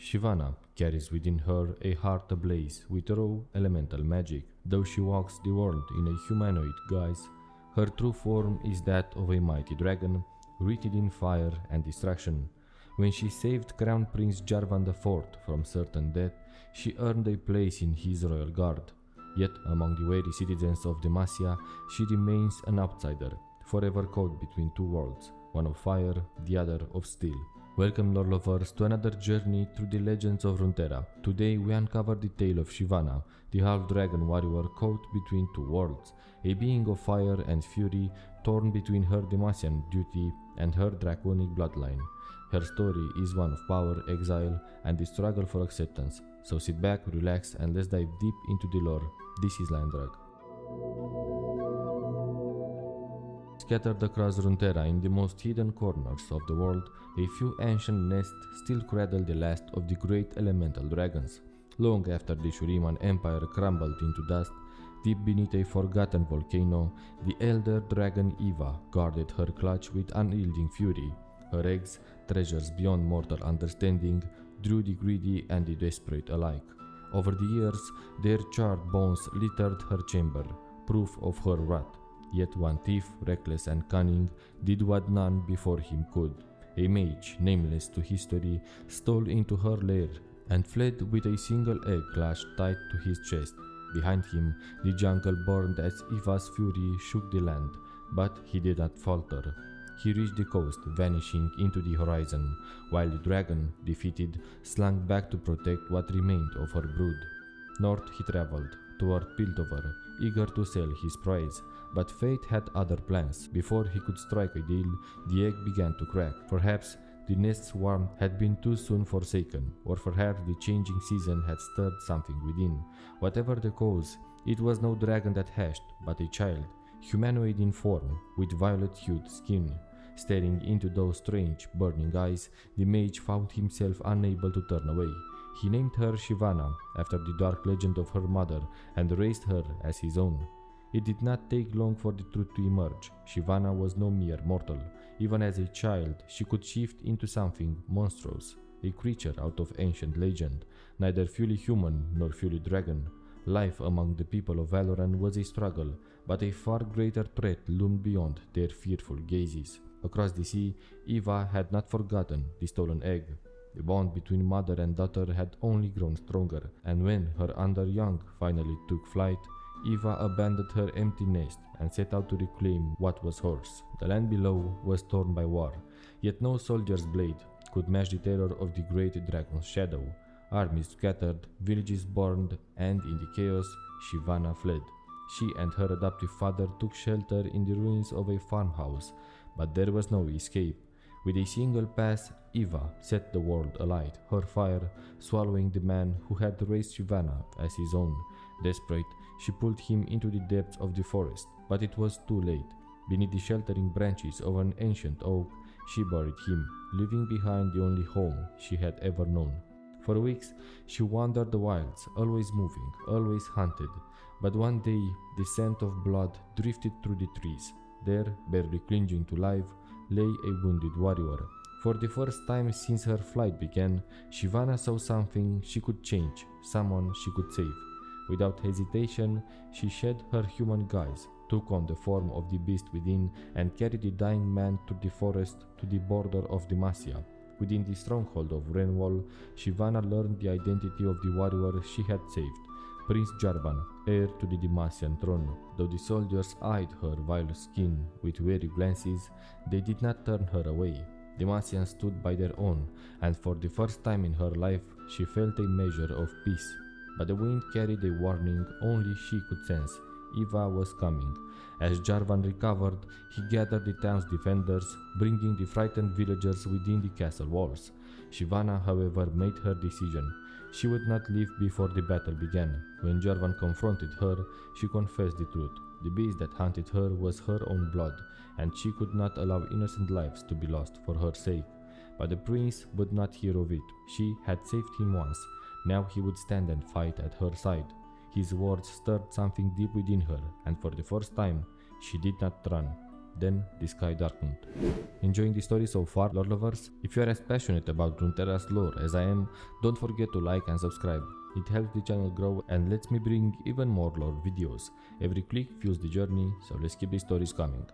Shyvana carries within her a heart ablaze with raw elemental magic. Though she walks the world in a humanoid guise, her true form is that of a mighty dragon, rooted in fire and destruction. When she saved Crown Prince Jarvan IV from certain death, she earned a place in his royal guard. Yet among the wary citizens of Demacia, she remains an outsider, forever caught between two worlds, one of fire, the other of steel. Welcome, lore lovers, to another journey through the legends of Runeterra. Today we uncover the tale of Shyvana, the half-dragon warrior caught between two worlds, a being of fire and fury torn between her Demacian duty and her draconic bloodline. Her story is one of power, exile, and the struggle for acceptance. So sit back, relax, and let's dive deep into the lore. This is Drag. Scattered across Runeterra in the most hidden corners of the world, a few ancient nests still cradle the last of the great elemental dragons. Long after the Shuriman Empire crumbled into dust, deep beneath a forgotten volcano, the elder dragon Yvva guarded her clutch with unyielding fury. Her eggs, treasures beyond mortal understanding, drew the greedy and the desperate alike. Over the years, their charred bones littered her chamber, proof of her wrath. Yet one thief, reckless and cunning, did what none before him could. A mage, nameless to history, stole into her lair and fled with a single egg clutched tight to his chest. Behind him, the jungle burned as Yvva's fury shook the land, but he did not falter. He reached the coast, vanishing into the horizon, while the dragon, defeated, slunk back to protect what remained of her brood. North he traveled, toward Piltover, eager to sell his prize, but fate had other plans. Before he could strike a deal, the egg began to crack. Perhaps the nest's warmth had been too soon forsaken, or perhaps the changing season had stirred something within. Whatever the cause, it was no dragon that hatched, but a child, humanoid in form, with violet-hued skin. Staring into those strange, burning eyes, the mage found himself unable to turn away. He named her Shyvana, after the dark legend of her mother, and raised her as his own. It did not take long for the truth to emerge. Shyvana was no mere mortal. Even as a child, she could shift into something monstrous, a creature out of ancient legend, neither fully human nor fully dragon. Life among the people of Valoran was a struggle, but a far greater threat loomed beyond their fearful gazes. Across the sea, Yvva had not forgotten the stolen egg. The bond between mother and daughter had only grown stronger, and when her under-young finally took flight, Yvva abandoned her empty nest and set out to reclaim what was hers. The land below was torn by war, yet no soldier's blade could match the terror of the great dragon's shadow. Armies scattered, villages burned, and in the chaos, Shyvana fled. She and her adoptive father took shelter in the ruins of a farmhouse, but there was no escape. With a single pass, Yvva set the world alight, her fire swallowing the man who had raised Shyvana as his own. Desperate, she pulled him into the depths of the forest, but it was too late. Beneath the sheltering branches of an ancient oak, she buried him, leaving behind the only home she had ever known. For weeks, she wandered the wilds, always moving, always hunted. But one day, the scent of blood drifted through the trees. There, barely clinging to life, lay a wounded warrior. For the first time since her flight began, Shyvana saw something she could change, someone she could save. Without hesitation, she shed her human guise, took on the form of the beast within, and carried the dying man through the forest to the border of Demacia. Within the stronghold of Wrenwall, Shyvana learned the identity of the warrior she had saved, Prince Jarvan, heir to the Demacian throne. Though the soldiers eyed her vile skin with wary glances, they did not turn her away. Demacians stood by their own, and for the first time in her life, she felt a measure of peace. But the wind carried a warning only she could sense. Yvva was coming. As Jarvan recovered, he gathered the town's defenders, bringing the frightened villagers within the castle walls. Shyvana, however, made her decision. She would not leave before the battle began. When Jarvan confronted her, she confessed the truth. The beast that hunted her was her own blood, and she could not allow innocent lives to be lost for her sake. But the prince would not hear of it. She had saved him once. Now he would stand and fight at her side. His words stirred something deep within her, and for the first time, she did not run. then the sky darkened. Enjoying the story so far, lore lovers? If you are as passionate about Runeterra's lore as I am, don't forget to like and subscribe. It helps the channel grow and lets me bring even more lore videos. Every click fuels the journey, so let's keep the stories coming.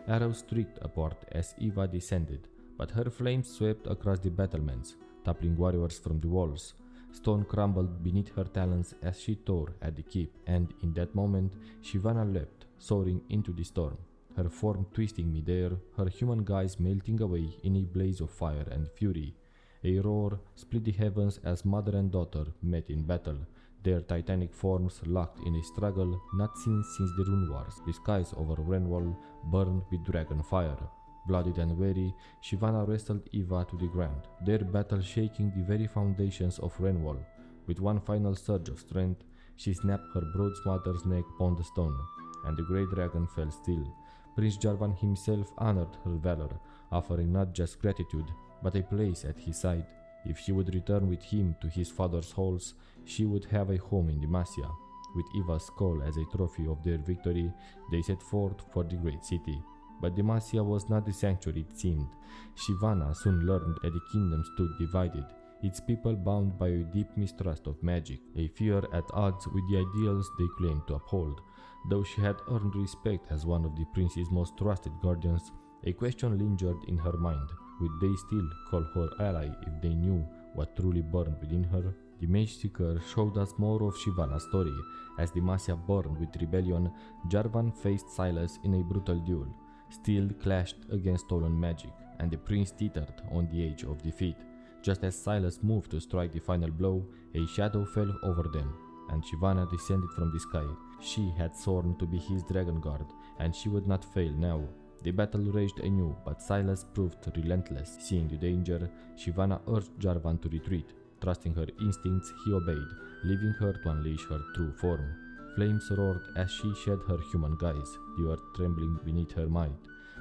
Arrows streaked upward as Yvva descended, but her flames swept across the battlements, toppling warriors from the walls. Stone crumbled beneath her talons as she tore at the keep, and in that moment, Shyvana leapt, soaring into the storm. Her form twisting midair, her human guise melting away in a blaze of fire and fury. A roar split the heavens as mother and daughter met in battle, their titanic forms locked in a struggle not seen since the Rune Wars. The skies over Wrenwall burned with dragon fire. Bloodied and weary, Shyvana wrestled Yvva to the ground, their battle shaking the very foundations of Wrenwall. With one final surge of strength, she snapped her broad mother's neck upon the stone, and the great dragon fell still. Prince Jarvan himself honored her valor, offering not just gratitude, but a place at his side. If she would return with him to his father's halls, she would have a home in Demacia. With Yvva's skull as a trophy of their victory, they set forth for the great city. But Demacia was not the sanctuary it seemed. Shyvana soon learned that the kingdom stood divided, its people bound by a deep mistrust of magic, a fear at odds with the ideals they claimed to uphold. Though she had earned respect as one of the prince's most trusted guardians, a question lingered in her mind. Would they still call her ally if they knew what truly burned within her? The Mage Seeker showed us more of Shyvana's story. As Demacia burned with rebellion, Jarvan faced Silas in a brutal duel. Steel clashed against stolen magic, and the prince teetered on the edge of defeat. Just as Silas moved to strike the final blow, a shadow fell over them, and Shyvana descended from the sky. She had sworn to be his dragon guard, and she would not fail now. The battle raged anew, but Silas proved relentless. Seeing the danger, Shyvana urged Jarvan to retreat. Trusting her instincts, he obeyed, leaving her to unleash her true form. Flames roared as she shed her human guise, the earth trembling beneath her might.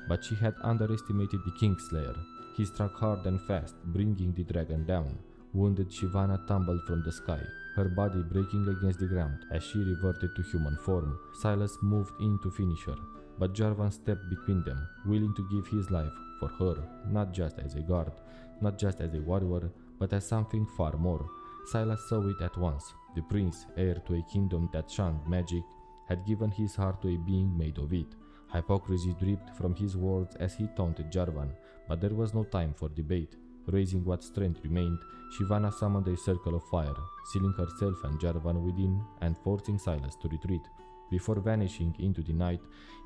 But she had underestimated the Kingslayer. He struck hard and fast, bringing the dragon down. Wounded, Shyvana tumbled from the sky, her body breaking against the ground as she reverted to human form. Silas moved in to finish her, but Jarvan stepped between them, willing to give his life for her, not just as a guard, not just as a warrior, but as something far more. Silas saw it at once. The prince, heir to a kingdom that shunned magic, had given his heart to a being made of it. Hypocrisy dripped from his words as he taunted Jarvan, but there was no time for debate. Raising what strength remained, Shyvana summoned a circle of fire, sealing herself and Jarvan within and forcing Silas to retreat. Before vanishing into the night,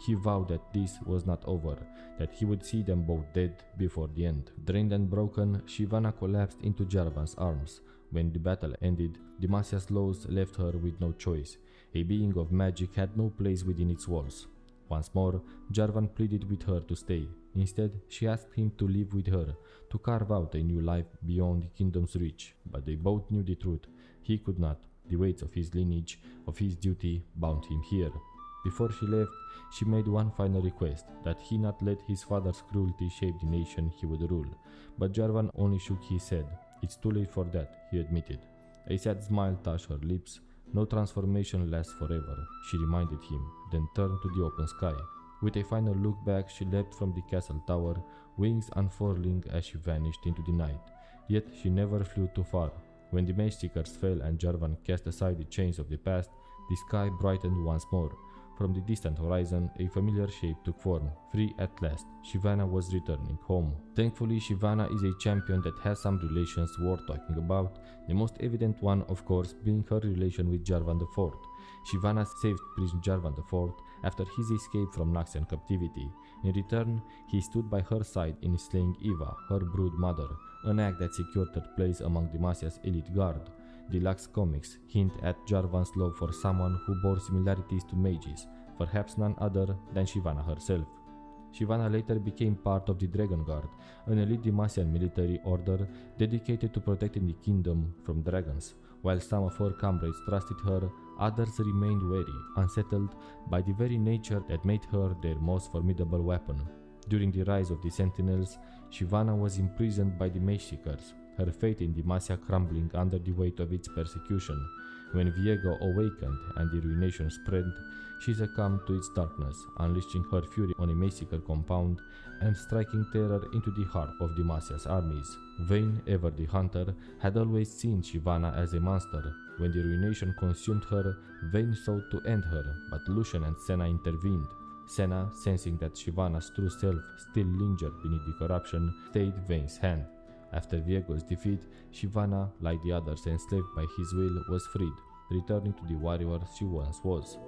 he vowed that this was not over, that he would see them both dead before the end. Drained and broken, Shyvana collapsed into Jarvan's arms. When the battle ended, Demacia's laws left her with no choice. A being of magic had no place within its walls. Once more, Jarvan pleaded with her to stay. Instead, she asked him to live with her, to carve out a new life beyond the kingdom's reach. But they both knew the truth. He could not. The weights of his lineage, of his duty, bound him here. Before she left, she made one final request, that he not let his father's cruelty shape the nation he would rule. But Jarvan only shook his head. It's too late for that, he admitted. A sad smile touched her lips. No transformation lasts forever, she reminded him, then turned to the open sky. With a final look back, she leapt from the castle tower, wings unfurling as she vanished into the night. Yet she never flew too far. When the Mage Seekers fell and Jarvan cast aside the chains of the past, the sky brightened once more. From the distant horizon, a familiar shape took form. Free at last, Shyvana was returning home. Thankfully, Shyvana is a champion that has some relations worth talking about, the most evident one, of course, being her relation with Jarvan IV. Shyvana saved Prince Jarvan IV after his escape from Noxian captivity. In return, he stood by her side in slaying Yvva, her brood mother, an act that secured her place among Demacia's elite guard. The Lux comics hint at Jarvan's love for someone who bore similarities to mages, perhaps none other than Shyvana herself. Shyvana later became part of the Dragon Guard, an elite Demacian military order dedicated to protecting the kingdom from dragons. While some of her comrades trusted her, others remained wary, unsettled by the very nature that made her their most formidable weapon. During the rise of the Sentinels, Shyvana was imprisoned by the Mage Seekers. her faith in Demacia crumbling under the weight of its persecution. When Viego awakened and the ruination spread, she succumbed to its darkness, unleashing her fury on a massacre compound and striking terror into the heart of Demacia's armies. Vayne, ever the hunter, had always seen Shyvana as a monster. When the ruination consumed her, Vayne sought to end her, but Lucian and Senna intervened. Senna, sensing that Shyvana's true self still lingered beneath the corruption, stayed Vayne's hand. After Viego's defeat, Shyvana, like the others enslaved by his will, was freed, returning to the warrior she once was.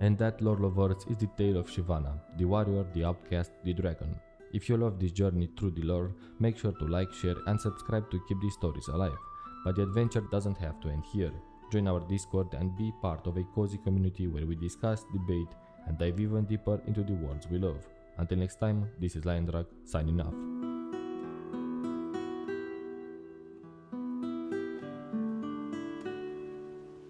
And that, lore lovers, is the tale of Shyvana, the warrior, the outcast, the dragon. If you love this journey through the lore, make sure to like, share and subscribe to keep these stories alive. But the adventure doesn't have to end here. Join our Discord and be part of a cozy community where we discuss, debate and dive even deeper into the worlds we love. Until next time, this is Lion Drag, signing off.